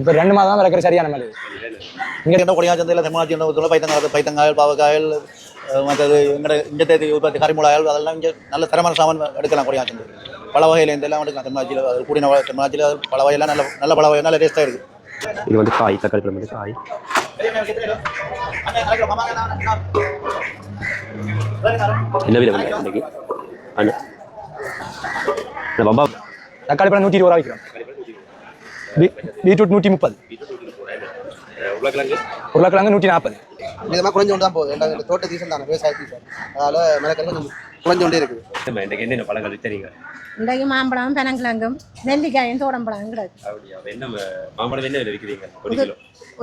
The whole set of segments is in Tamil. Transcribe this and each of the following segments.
இப்போ 2 மாதம் தான் மரக்கறி சரியான மாதிரி. இங்கே கொடியா சந்தையில் தெம்மாச்சி பைத்தங்காயல் பாவக்காயல் மற்றது இந்த தேதி உற்பத்தி கரிமுளாயல் அதெல்லாம் இங்கே நல்ல தரமான சாமான் எடுக்கலாம் கொடியா சந்தை. பல வகையில் இந்த எல்லாம் எடுக்கலாம் தெம்மாச்சியில் அது கூடின தெம்மாச்சியில் பல வகையெல்லாம் நல்ல பல வகை நல்ல டேஸ்ட்டாக இருக்குது. இது வந்து காய் தக்காளி பழம் வந்து காய் என்ன விலை வந்து இன்னைக்கு பம்பா தக்காளி பழம் 120 ரூபா விற்கிறோம். பீட்ரூட் 130, உருளைக்கிழங்கு 140. இந்த மாதிரி குறைஞ்சு கொண்டு தான் போகுது. இந்த தோட்ட சீசன் தானே, விவசாய சீசன், அதனால மரக்கறி கொஞ்சம் குறைஞ்சு கொண்டே இருக்குது. இன்றைக்கு என்னென்ன பழங்கள் தெரியுங்க? இன்றைக்கு மாம்பழம், பெனங்கிழங்கும், நெல்லிக்காயும், தோடம்பழம் கிடையாது. என்ன மாம்பழம் என்ன விலை விற்கிறீங்க?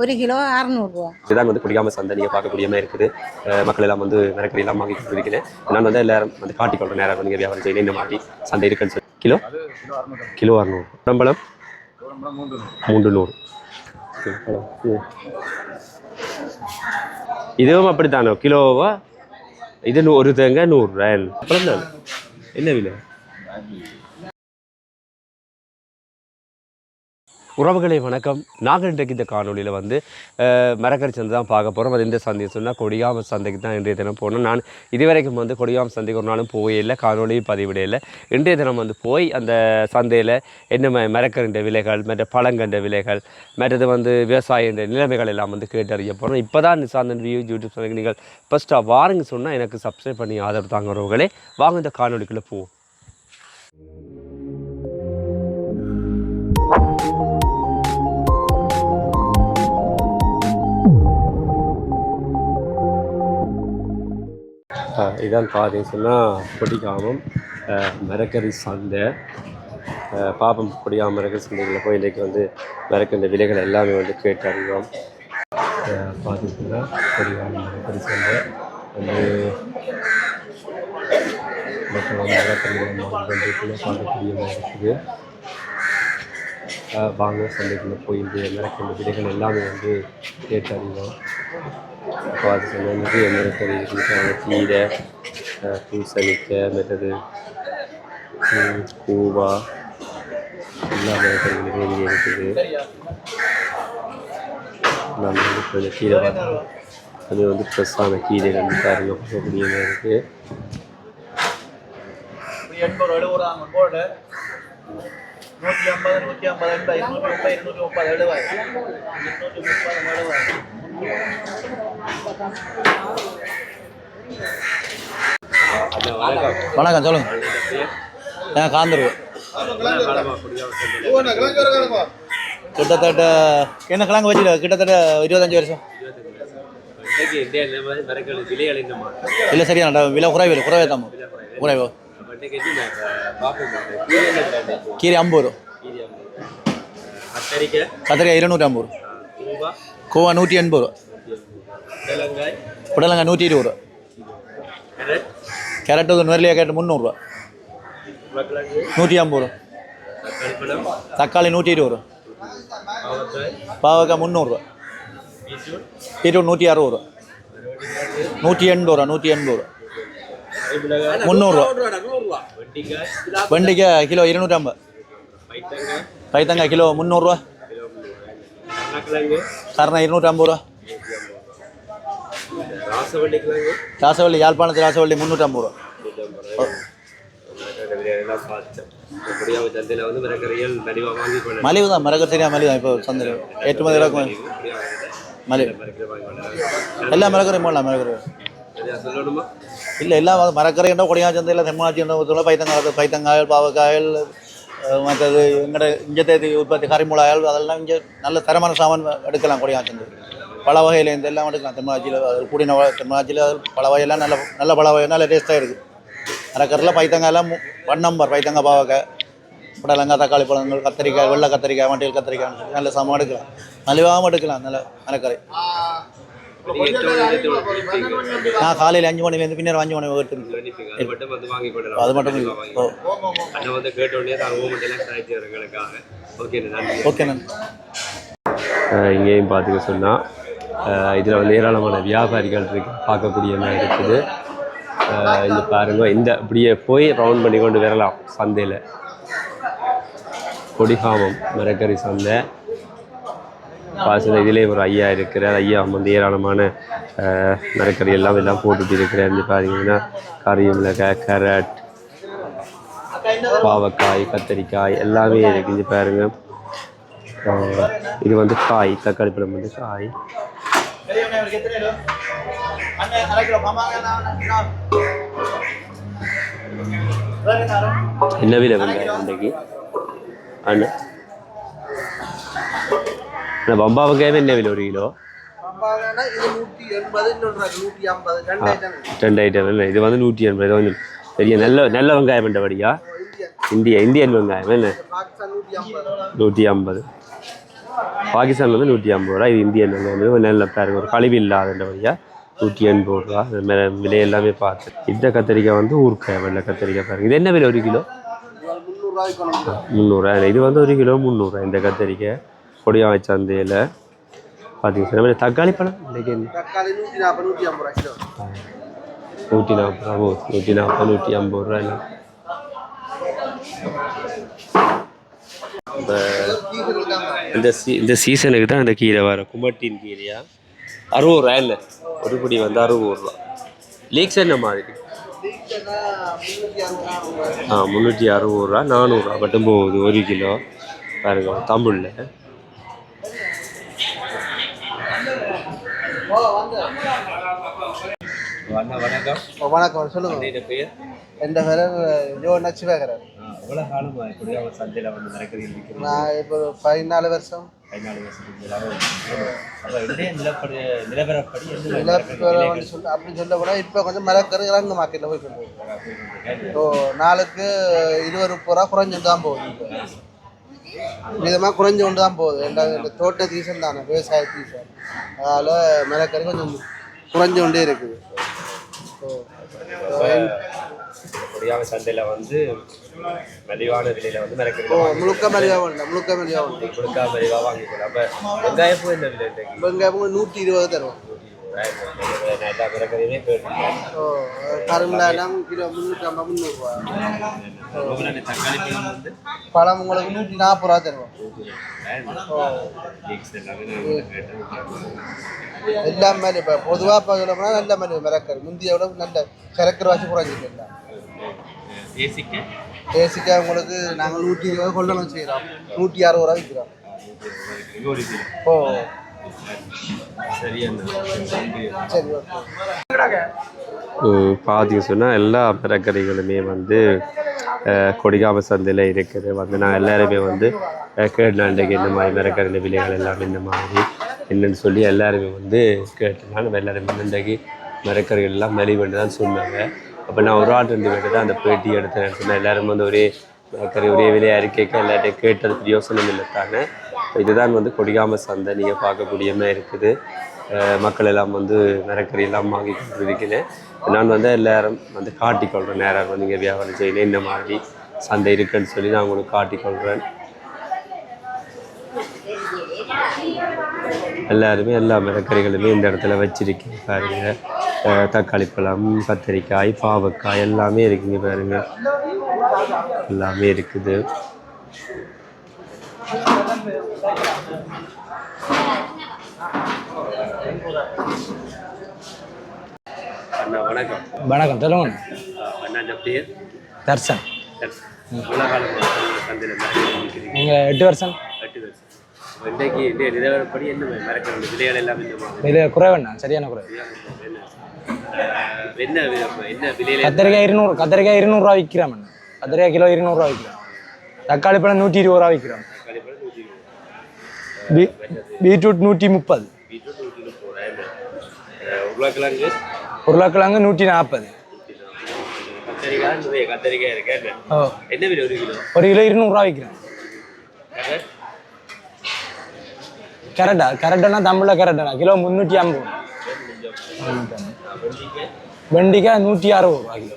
1 கிலோ 600 ரூபா. இதுதான் வந்து கொடியாம சந்தை நீங்கள் பார்க்கக்கூடிய மாதிரி இருக்குது. மக்கள் எல்லாம் வந்து மரக்கறி எல்லாம் வாங்கி கொடுத்துருக்கிறேன். நான் வந்து எல்லாரும் வந்து காட்டிக்கொள்கிறேன் நேரம் நீங்கள் வியாபாரம் செய்யணும். இந்த மாதிரி சந்தை இருக்குன்னு சொல்லி கிலோ 600. மாம்பழம் 300. இதுவும் அப்படித்தானோ கிலோவா? இது ஒரு தேங்காய் 100 ரூபாய். அப்புறம் தான் என்ன விலை? உறவுகளை வணக்கம். நாங்கள் இன்றைக்கு இந்த காணொலியில் வந்து மரக்கறி சந்தை தான் பார்க்க போகிறோம். அது இந்த சந்தையை சொன்னால் கொடியாம சந்தைக்கு தான் இன்றைய தினம் போகணும். நான் இதுவரைக்கும் வந்து கொடியாம சந்தைக்கு ஒரு நாளும் போயில்லை, காணொலியும் பதிவிடையில்லை. இன்றைய தினம் வந்து போய் அந்த சந்தையில் என்ன மரக்கறின்ற விலைகள், மற்ற பழங்கண்ட விலைகள், மற்றது வந்து விவசாய நிலைமைகள் எல்லாம் வந்து கேட்டறிய போகிறோம். இப்போ தான் நிசாந்தன் வியூ யூடியூப் சேனலுக்கு நீங்கள் ஃபஸ்ட்டாக வாருங்க சொன்னால் எனக்கு சப்ஸ்கிரைப் பண்ணி ஆதரவு தாங்க உறவுகளே. வாங்க இந்த காணொலிக்குள்ளே போவோம். இதான் பார்த்தீங்கன்னு சொன்னால் கொடிகாமம் மரக்கறி சந்தை. பாப்பம் கொடிகாமம் மரக்கறி சந்தைகளில் போய் இன்றைக்கு வந்து மரக்கறி விலைகள் எல்லாமே வந்து கேட்டு அறிவோம். பார்த்தீங்கன்னா கொடிகாமம் மரக்கறி சந்தை வந்து மரக்கறி பார்க்கக்கூடிய மாதிரி இருக்குது. வாங்க சந்தைக்குள்ளே போய் இந்த மரக்கறி விலைகள் எல்லாமே வந்து கேட்டு அறிவோம். அது சொன்னது மரக்கறி இருக்குது, கீரை, பூசணிக்காய், மற்றது பூவா, எல்லா மரக்கறிகளுமே இங்கே இருக்குது. நம்ம வந்து கொஞ்சம் கீரை பார்த்தோம், அது வந்து ஃப்ரெஷ்ஷான கீரை வந்து பாருங்க போகக்கூடிய மாதிரி இருக்குது. 150, 150, வணக்கம், சொல்லுங்க. காந்தருவோம் கிட்டத்தட்ட என்ன கிழங்கு வச்சு கிட்டத்தட்ட 25 வருஷம் இல்லை. சரியான விலை குறைவே தான் குறைவோ. கீரை 50 ரூபா, கத்திரிக்காய் 250 ரூபா, கோவா 180 ரூபா, புடலங்காய் 120 ரூபா, கேரட் நெல்லியா கேரட் 300 ரூபா, 150 ரூபா, தக்காளி 120 ரூபா, பாவக்காய் 300 ரூபா, பீட்ரூட் 160 ரூபா, 180 ரூபா, 180 ரூபா, 300 ரூபா, வெண்டைக்காய் கிலோ 250, பைத்தங்காய் கிலோ 300 ரூபா, கரணை 250 ரூபா, ராசவள்ளி யாழ்ப்பாணத்து ராசவள்ளி 350 ரூபா. மலிவு தான், மரக்கறி சரியாக மலிவு தான். இப்போ சந்தையில் ஏற்றுமதி இறக்கும் மலிவு. எல்லா மரக்கறியும் போடலாம். மரக்கறி இல்லை, எல்லா மரக்கறின்ற கொடியா சந்தையில் தெம்மாச்சி பைத்தங்காயல் பாவக்காயல், மற்றது இங்கே தேதி உற்பத்தி கரிமுளாயல் அதெல்லாம் இங்கே நல்ல தரமான சாமான் எடுக்கலாம். கொடியா சந்தை பல வகையில் இந்த எல்லாம் எடுக்கலாம். தெம்மாச்சியில் கூடின தெம்மாச்சியில் பல வகையெல்லாம் நல்ல பல வகை நல்ல டேஸ்ட்டாக இருக்குது. மரக்கறியில் பைத்தங்காயெல்லாம் 1 நம்பர். பைத்தங்காய், பாவக்காய், புடலங்காய், தக்காளி பழங்கள், கத்திரிக்காய், வெள்ளை கத்திரிக்காய், மண்டியல் கத்திரிக்காய் நல்ல சாமான் எடுக்கலாம். மலிவாகவும் எடுக்கலாம். நல்ல மரக்கறி. நான் காலையில் 5 மணிலேருந்து பின்னர் 5 மணி அது மட்டும் இல்லை. ஓகே நன்றி. இங்கேயும் பார்த்துக்க சொன்னால் இதில் வந்து ஏராளமான வியாபாரிகள் இருக்கு, பார்க்கக்கூடிய மாதிரி இருக்குது. இந்த பாருங்க, இந்த அப்படியே போய் ரவுண்ட் பண்ணி கொண்டு வரலாம் சந்தையில். கொடிகாமம் மரக்கறி சந்தை பாசன இதிலே ஒரு ஐயா இருக்கிறார். ஐயா வந்து ஏராளமான மரக்கறி எல்லாம் போட்டுட்டு இருக்கிறார். இந்த பார்த்தீங்கன்னா கறிமிளகாய், கேரட், பாவக்காய், கத்தரிக்காய் எல்லாமே இருக்குது. இங்கே பாருங்க, இது வந்து காய், தக்காளி பழம் வந்து காய். என்ன விலை வெங்காயம் இன்றைக்கு? அண்ணா பம்பா வெங்காயம் என்ன விலை ஒரு கிலோ? 2 ஐட்டம் இல்லை, இது வந்து 180. இது வந்து பெரிய நல்ல வெங்காயம் என்றபடியா? இந்தியன் வெங்காயம் என்ன 150. பாகிஸ்தான் வந்து 150 ரூபா. இது இந்தியன் வெங்காயம் நல்ல பாருங்க, ஒரு கழிவு இல்லாதபடியா 180 ரூபா. விலை எல்லாமே பார்த்து. இந்த கத்திரிக்காய் வந்து ஊறுக்காய், வெள்ளை கத்திரிக்காய் பாருங்க. இது என்ன விலை ஒரு கிலோ? 300. இது வந்து ஒரு கிலோ 300. இந்த கத்திரிக்காய் கொடியாவை சந்தையில் பார்த்தீங்கன்னா. தக்காளி பழம் இன்றைக்கி 140 150 ரூபா இல்லை. இந்த சீசனுக்கு தான் இந்த கீரை வர குமட்டின் கீரையா 60 ரூபா இல்லை, ஒரு படி வந்து 60 ரூபா. லீக்ஸ் என்ன மாதிரி? 360 ரூபா, 400 ரூபா மட்டும் போகுது ஒரு கிலோ பாருங்க. தமிழில் வணக்கம் சொல்லுங்க. பேர் என் பேர் ஜோ நச்சிவேகரன். எவ்வளோ காலமாக கொடியாம சந்தையில் வந்து மரக்கறி இருக்கிறது? நான் இப்போ 14 வருஷம். 14 வருஷத்துக்கு நிலவரப்படி அப்படி சொல்ல கூட இப்போ கொஞ்சம் மரக்கறி இறங்கு மார்க்கெட்டில் போய் கொண்டு ஸோ நாளுக்கு 20 ரூபா குறைஞ்சு தான் போகுது. விதமாக குறைஞ்சு கொண்டு தான் போகுது. இந்த தோட்ட சீசன் தானே, விவசாய சீசன், அதனால் மரக்கறி கொஞ்சம் குறைஞ்சு கொண்டே இருக்குது. கொடியாம சந்தையில் வந்து மலிவான விலையில் வந்து மரக்கறி முழுக்க மலிவாக உண்டு, முழுக்க மலிவாக வாங்கிக்கலாம். அப்போ வெங்காயமும் என்ன விலை? வெங்காயமும் 120 தருவோம். எல்லா மரக்கறியுமே கருமிளகாய் கிலோ 350 ரூபா. தக்காளி பழம் வந்து பழம் உங்களுக்கு 140 ரூபா தருவோம். எல்லாம் மாதிரி இப்போ பொதுவாக சொல்லணும்னா நல்ல மாதிரி மரக்கறி முந்திய விட நல்ல சரக்கரை வாசி குறைஞ்சிட்டு. ஏசிக்காய் உங்களுக்கு நாங்கள் 120 கொள்ளணும் செய்கிறோம், 160 ரூபா விற்கிறோம். ஓ சரி ஓகே. பார்த்தீங்க சொன்னால் எல்லா மரக்கறிகளுமே வந்து கொடிகாம சந்தையில் இருக்குது. வந்து நான் எல்லாருமே வந்து கேட்டுனாண்டைக்கு இந்த மாதிரி மரக்கறி விலைகள் எல்லாமே இந்த மாதிரி என்னென்னு சொல்லி எல்லாருமே வந்து கேட்டுனா நம்ம எல்லாருமே இன்றைக்கு மரக்கறிகள் எல்லாம் மலிவுன்னு தான் சொன்னாங்க. அப்போ நான் ஒரு ஆள் 2 பேர் தான் அந்த பேட்டி எடுத்தேன்னு சொன்னேன். எல்லோரும் வந்து ஒரே மரக்கறி ஒரே விலையாக இருக்க எல்லாத்தையும் கேட்டதுக்கு யோசனை இல்லை தானே. இதுதான் வந்து கொடிகாம சந்தை நீங்கள் பார்க்கக்கூடிய மாதிரி இருக்குது. மக்கள் எல்லாம் வந்து மரக்கறி எல்லாம் வாங்கி கொண்டு இருக்கிறேன். நான் வந்து எல்லாரும் வந்து காட்டிக்கொள்கிறேன். நேரம் வந்து இங்கே வியாபாரம் செய்யணும் இந்த மாதிரி சந்தை இருக்குன்னு சொல்லி நான் உங்களுக்கு காட்டிக்கொள்கிறேன். எல்லாருமே எல்லா மரக்கறிகளுமே இந்த இடத்துல வச்சிருக்கீங்க பாருங்க. தக்காளி பழம், கத்திரிக்காய், பாவக்காய் எல்லாமே இருக்குங்க பாருங்க, எல்லாமே இருக்குது. அண்ணா வணக்கம். வணக்கம், சொல்லுங்க. அண்ணா பேர் தர்சன். சந்தையில் நீங்கள் 8 வருஷம். 8 வருஷம். இன்றைக்கு நிலவரப்படி என்ன மரக்கறி விலைகள் எல்லாம் விலை குறைவண்ணா, சரியான குறைவு. என்ன விலையில? கத்திரிக்காய் 200, கத்திரிக்காய் 200 ரூபா விற்கிறோம். கத்திரிக்காய் கிலோ 200 ரூபா விற்கிறோம். தக்காளி பழம் 120 ரூபா விற்கிறோம். பீட்ரூட் 130. உருளைக்கிழங்கு 140. கத்திரிக்காய் இருக்கு. என்ன விலை ஒரு கிலோ? ஒரு கிலோ 200 ரூபா விற்கிறோம். கரெக்டானா தமிழில் கரெக்டானா கிலோ 350. வெண்டிக்காய் 160 ரூபா கிலோ.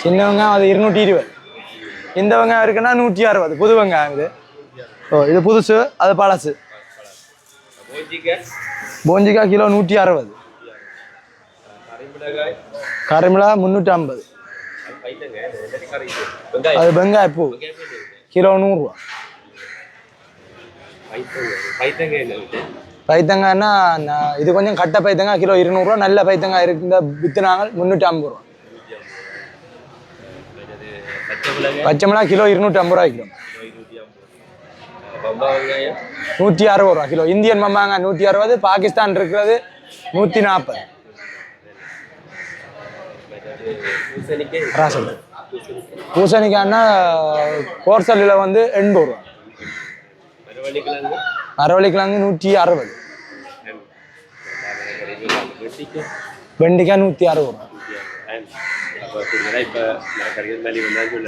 சின்ன வெங்காயம் அது 220. இந்த வெங்காயம் இருக்குன்னா 160. புது வெங்காயம் இது. இது புதுசு, அது பழசு. போஞ்சிக்காய் கிலோ 160. கறிமிளகாய் 350. அது வெங்காய பூ கிலோ 100 ரூபா. பைத்தங்காய்னா இது கொஞ்சம் கட்ட பைத்தங்காய் கிலோ 200 ரூபா, நல்ல பைத்தங்காய் இருந்த வித்துனாங்க 350 ரூபா. பச்சை மிளகாய் கிலோ 250 ரூபா கிலோ. 160 ரூபா கிலோ. இந்தியன் மம்மாங்க 160, பாகிஸ்தான் இருக்கிறது 140. பூசணிக்காய்னா கோர்சலில் வந்து 80 ரூபா. மரவள்ளிக்கிழங்கு 160. வெண்டிக்காய் 160 ரூபா.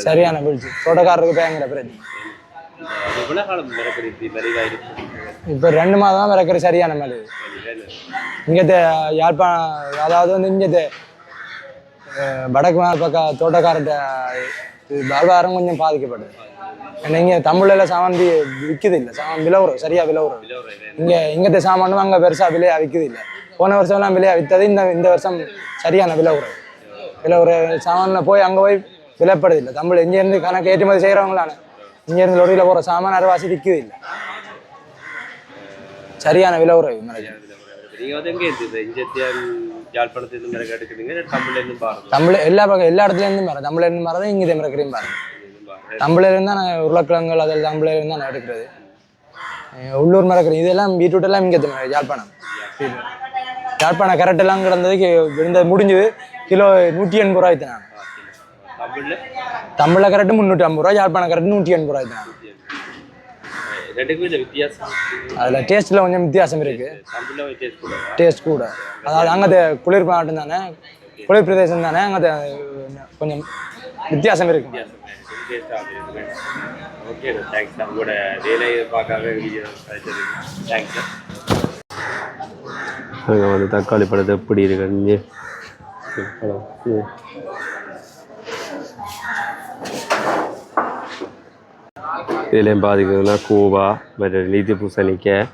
சரியான பிடிச்சி தோட்டக்காரருக்கு பயங்கர பிரச்சனை. இப்போ 2 மாதம் தான் மரக்கறி சரியான மழை. இங்கே யாழ்ப்பாணம், அதாவது வந்து இங்கே வடக்கு மேல் பக்கம் தோட்டக்காரர்கிட்ட வியாபாரம் கொஞ்சம் பாதிக்கப்படுது. ஏன்னா இங்கே தமிழில் சாமான் விற்குது இல்லை, சாமான் விலவுறோம், சரியாக விலவுறோம். இங்கത്തെ சாமானும் அங்கே பெருசாக விலையாக விற்குது இல்லை. போன வருஷம்லாம் விலையாக விற்றது, இந்த வருஷம் சரியான விலவுற சாமானில் போய் அங்கே போய் விலைப்படுது இல்லை. தமிழ் இங்கேருந்து கணக்கு ஏற்றுமதி செய்கிறவங்களான இங்கேருந்து லொரியில் போகிற சாமான் அரைவாசி விற்குது இல்லை, சரியான விலவுற. தமிழ் எல்லா பக்கம் எல்லா இடத்துலேருந்தும் வர, தமிழ்லேருந்து வரதான் இங்கே மரக்கறியும் பாருங்க. தமிழ்லேருந்து தான் நாங்கள் உருளைக்கிழங்குகள் அதில் தமிழ்லேருந்து தான் எடுக்கிறது. உள்ளூர் மரக்கறி இதெல்லாம் பீட்ரூட்டெல்லாம் இங்கே யாழ்ப்பாணம். யாழ்ப்பாணம் கரெக்டெல்லாம் கிடந்ததுக்கு இருந்தது முடிஞ்சது. கிலோ 180 ரூபாய் தானே. தமிழில் கரெக்டு 350 ரூபா, யாழ்ப்பாணம் கரெக்டு 180 ரூபாய் தானே. அதில் டேஸ்ட்டில் கொஞ்சம் வித்தியாசம் இருக்குது. டேஸ்ட் கூட, அதாவது அங்கே குளிர் மாவட்டம் தானே, குளிர் பிரதேசம் தானே, அங்கே கொஞ்சம் வித்தியாசம் இருக்கு. அங்கே வந்து தக்காளி பழத்தை எப்படி இருக்கு இதுலேயும் பாதிக்கிறதுனா கோவா, மற்ற நீதி பூசணிக்காய்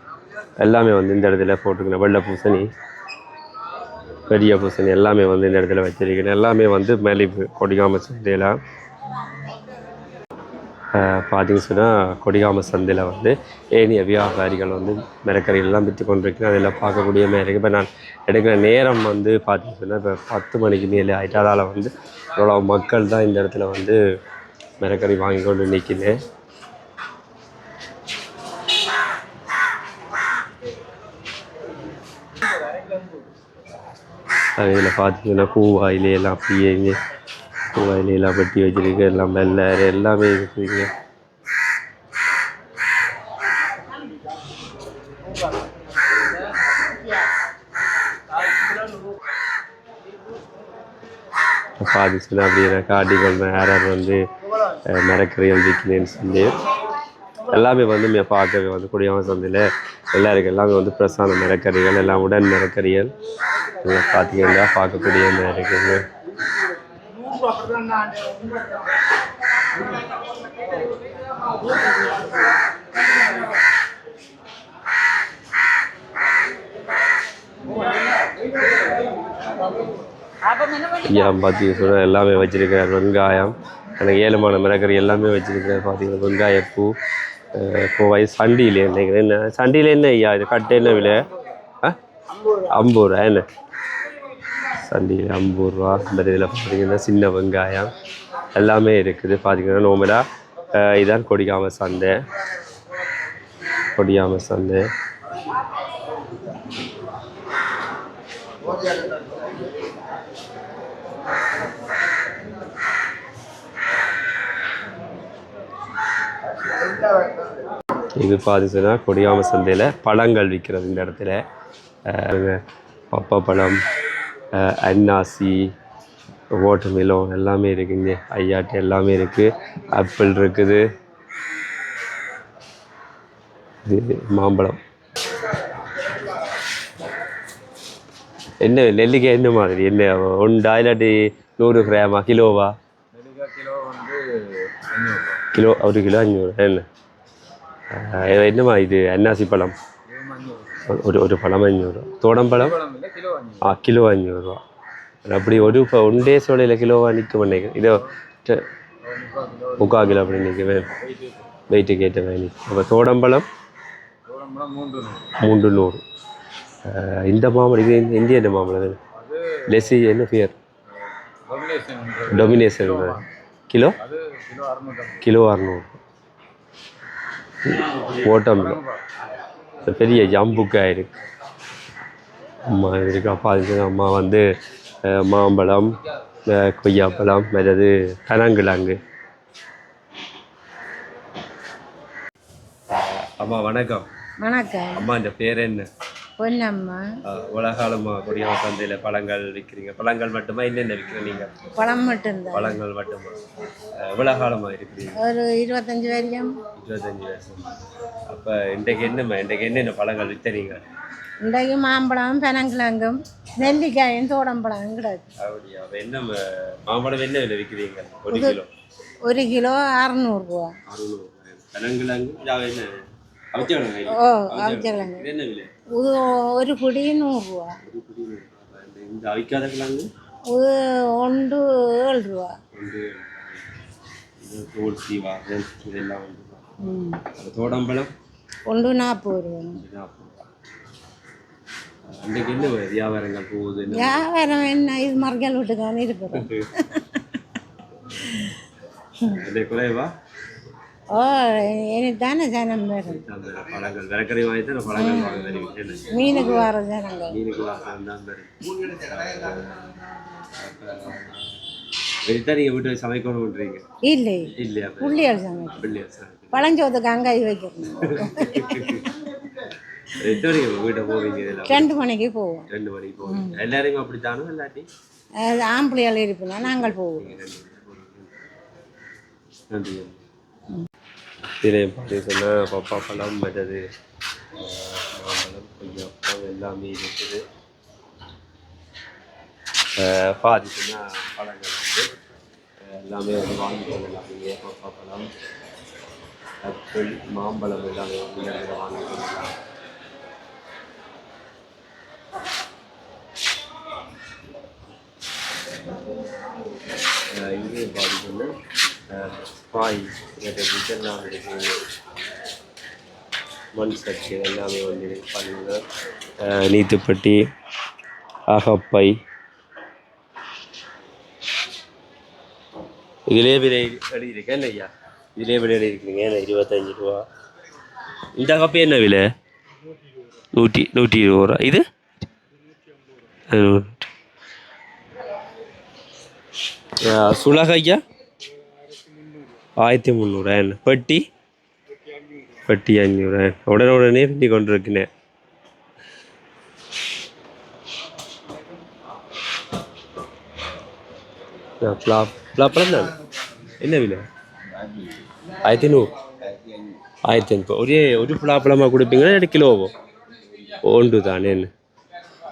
எல்லாமே வந்து இந்த இடத்துல போட்டுக்கணும். வெள்ளை பூசணி, பெரிய பூசணி எல்லாமே வந்து இந்த இடத்துல வச்சிருக்கணும். எல்லாமே வந்து மலிவு கொடிகாம சந்தையில். பார்த்தீங்கன்னு சொன்னால் கொடிகாம சந்தையில் வந்து ஏனைய வியாபாரிகள் வந்து மரக்கறிகள்லாம் விற்று கொண்டிருக்கணும். அதெல்லாம் பார்க்கக்கூடிய மாதிரி இருக்குது. இப்போ நான் எடுக்கிற நேரம் வந்து பார்த்தீங்கன்னு சொன்னால் இப்போ 10 மணிக்கு மேலே ஆகிட்டு, அதால் வந்து இவ்வளோ மக்கள் தான் இந்த இடத்துல வந்து மரக்கறி வாங்கி கொண்டு நிற்கிது. இதில் பார்த்தீங்கன்னா பூவாயிலையெல்லாம் அப்படியே பூவாயிலையெல்லாம் வெட்டி வச்சுருக்கு. எல்லாம் வெள்ளை எல்லாமே இருக்குதுங்க. பார்த்தீங்கன்னா அப்படியே காட்டிக்கொள்வேன் யார் வந்து மரக்கறிகள் விற்கிறேன்னு சொல்லி. எல்லாமே வந்து பார்க்கவே வந்து கொடிகாம சந்தையில் எல்லாருக்கும் எல்லாமே வந்து பிரசான மரக்கறிகள், எல்லாம் உடன் மரக்கறிகள் எல்லாம் பார்த்தீங்கன்னா பார்க்கக்கூடிய மாதிரி இருக்குங்க. பார்த்தீங்கன்னா எல்லாமே வச்சிருக்கிறார். வெங்காயம், எனக்கு ஏழுமான மரக்கறி எல்லாமே வச்சிருக்கிறார். பார்த்தீங்கன்னா வெங்காயப்பூ, கோவாய், சண்டியில் நினைக்கிறேன். என்ன சண்டியில் என்ன ஐயா இது கட்டு என்ன விலை? 50 ரூபா. என்ன சண்டியில் 50 ரூபா. இந்த இதில் பார்த்தீங்கன்னா சின்ன வெங்காயம் எல்லாமே இருக்குது. பார்த்தீங்கன்னா நோமலாக இதான் கொடிகாம சந்தை. கொடிகாம சந்தை இது பார்த்தீங்கன்னா கொடிகாம சந்தையில் பழங்கள் விற்கிறது. இந்த இடத்துல பப்பாப்பழம், அன்னாசி, வாட்டர்மெலன் எல்லாமே இருக்குங்க. ஐயாட்டு எல்லாமே இருக்குது. ஆப்பிள் இருக்குது. இது மாம்பழம். என்ன நெல்லிக்காய் என்ன மாதிரி? என்ன ஒன்றா இல்லாட்டி 100 கிராமா, கிலோவா? Kilo 1 kilo 500. என்ன என்னம்மா இது? அன்னாசி பழம் ஒரு பழம் 500. தோடம்பழம் கிலோ 500 ரூபா. அப்படி ஒன்றே சோலையில் கிலோவா நிற்க மாட்டேங்க. இதோ 3/4 கிலோ அப்படி நிற்கவே வெயிட்டு கேட்ட வேணி. அப்போ தோடம்பழம் 300. இந்த மாம்பழம் இது இந்தியன் மாம்பழம் லெசி என்ன பேர் டொமினேஷன் கிலோ கிலோ 600. ஓட்டம்பழம் பெரிய ஜம்புக்காய் இருக்கு. அம்மா இருக்கு. அப்பா இருக்கு. அம்மா வந்து மாம்பழம் கொய்யாப்பழம் மற்றது கனங்கிழங்கு. அம்மா வணக்கம். வணக்கம். அம்மா இந்த பேர் என்ன? பொன்னம்மா. உலகாலம்மா கொடியாம சந்தையில் பழங்கள் விற்கிறீங்க. பழங்கள் மட்டுமா என்னென்ன விற்கிறீங்க? பழம் மட்டும்தான். பழங்கள் மட்டுமா? எவ்வளோ காலமாக இருக்கிறீங்க? ஒரு 25 வருஷம். 25 வருஷம். அப்போ இன்றைக்கு என்னென்ன பழங்கள் விற்கிறீங்க? இன்றைக்கு மாம்பழம் பனங்கிழங்கும் நெல்லிக்காயும் தோடம்பழம் கிடையாது. அப்படியா? அப்போ என்ன மாம்பழம் என்ன விலை விற்கிறீங்க? 1 கிலோ 1 கிலோ 600 ரூபா. 600. பனங்கிழங்கு என்ன அவிச்சக்கிழங்கு? ஓ அவிச்சக்கிழங்கு என்ன விலை? ஒரு பிடி 100 ரூபா. இந்த அவிக்காத கிழங்கு ஒன்று 7 ரூபா. தோல் சீவா இதெல்லாம் தோடம்பழம் ஒன்று 40 ரூபா. அன்றைக்கு என்ன வியாபாரங்கள் போகுது? வியாபாரம் என்ன இது மரங்கள் விட்டுக்கான இருக்கிறோம். குறைவா? ஓ எனக்கு தானே ஜனம் வரும். பழங்கள் விறக்கறி வாங்கி தான் பழங்கள் வாங்க வருவீங்க. மீனுக்கு வர ஜனங்கள் மீனுக்கு வாசம் தான் வரும். வெறித்தான் நீங்கள் வீட்டு சமைக்கணும் பண்ணுறீங்க? இல்லை இல்லையா? புள்ளியால் சமைக்கும். பிள்ளையார் சமைக்கும். பழஞ்சோத்துக்கு அங்காய் வைக்கணும். எத்தனை மணிக்கு வீட்டை போவீங்க? இதெல்லாம் 2 மணிக்கு போவோம். 2 மணிக்கு போவீங்க. எல்லாரையும் அப்படித்தானோ இல்லாட்டி? ஆம்பளையால் இருப்பினா நாங்கள் போவோம். நன்றி. இதில் பார்த்து சொன்னால் பப்பா பழம் மற்றது மாம்பழம் கொஞ்சம் எல்லாமே இருக்குது. பாதி சொன்னால் பழங்கள் வந்து எல்லாமே வந்து வாங்கிக்கோங்க. எல்லாமே பப்பா பழம் ஆப்பிள் மாம்பழம் எல்லாமே வந்து வாங்கிக்கோங்க. இங்கே பார்த்தீங்கன்னா பாய் இதெல்லாம் இருக்குது. மண் சட்டி எல்லாமே வந்து பாருங்கள். நீத்துப்பட்டி அகப்பை இதிலே விலை எழுதியிருக்கேன். என்ன ஐயா இதிலே விலை எழுதியிருக்கீங்க? என்ன 25 ரூபா. இந்த அகப்பை என்ன விலை? 120 ரூபா. இது சுலகையா 1300. என்ன பெட்டி? பெட்டி 500. உடனே பின்னி கொண்டு இருக்கிறேன். பழம் தான் என்ன விலை? 1500. 1500. ஒரு பலாப்பழமாக கொடுப்பீங்களா இல்லை கிலோவோ? ஒன்று தானே. என்ன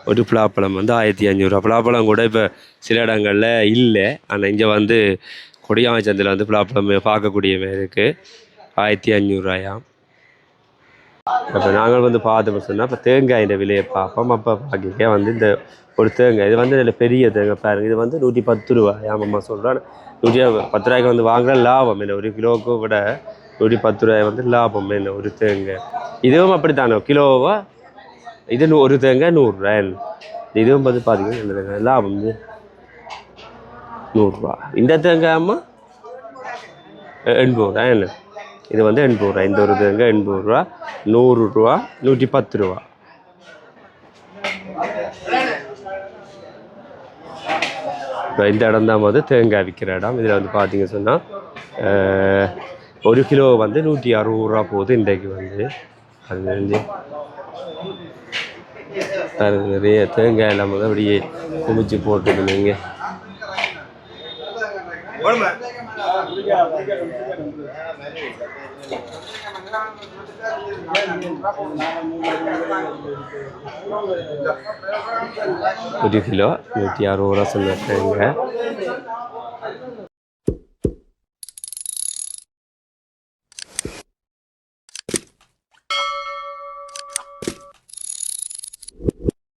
ஒரு பலாப்பழம் வந்து 1500. பலாப்பழம் கூட இப்போ சில இடங்களில் இல்லை. ஆனால் இங்கே வந்து கொடியாம சந்தையில் வந்து பலாப்பழம் பார்க்கக்கூடிய மாதிரி இருக்குது. 1500 ரூபாயாம். இப்போ நாங்கள் வந்து பார்த்தோம் சொன்னால் இப்போ தேங்காயின் விலையை பார்ப்போம். அப்போ பார்க்க வந்து இந்த ஒரு தேங்காய் இது வந்து இதில் பெரிய தேங்காய் பாருங்கள். இது வந்து 110 ரூபாயாம். அம்மா சொல்கிறேன் 110 ரூபாய்க்கு வந்து வாங்குற லாபம் என்ன? 1 கிலோவுக்கு விட 110 ரூபாய் வந்து லாபம் என்ன ஒரு தேங்காய். இதுவும் அப்படி தானே கிலோவா? இது ஒரு தேங்காய் 100 ரூபாய். இதுவும் வந்து பார்த்தீங்கன்னா லாபம் வந்து 100 ரூபா. இந்த தேங்காய் அம்மா 80 ரூபாய். என்ன இது வந்து 80 ரூபா. இந்த ஒரு தேங்காய் 80 ரூபா. 100 ரூபா 110 ரூபா. இப்போ இந்த இடம் தான் வந்து தேங்காய் விற்கிற இடம். இதில் வந்து பார்த்தீங்க சொன்னால் 1 கிலோ வந்து 160 ரூபா போகுது இன்றைக்கு வந்து. அது வந்து நிறைய தேங்காய் எல்லாம் வந்து அப்படியே குமிச்சு போட்டுக்கணுங்க. ஒரு கிலோ 160 ரூபா சொன்னாங்க.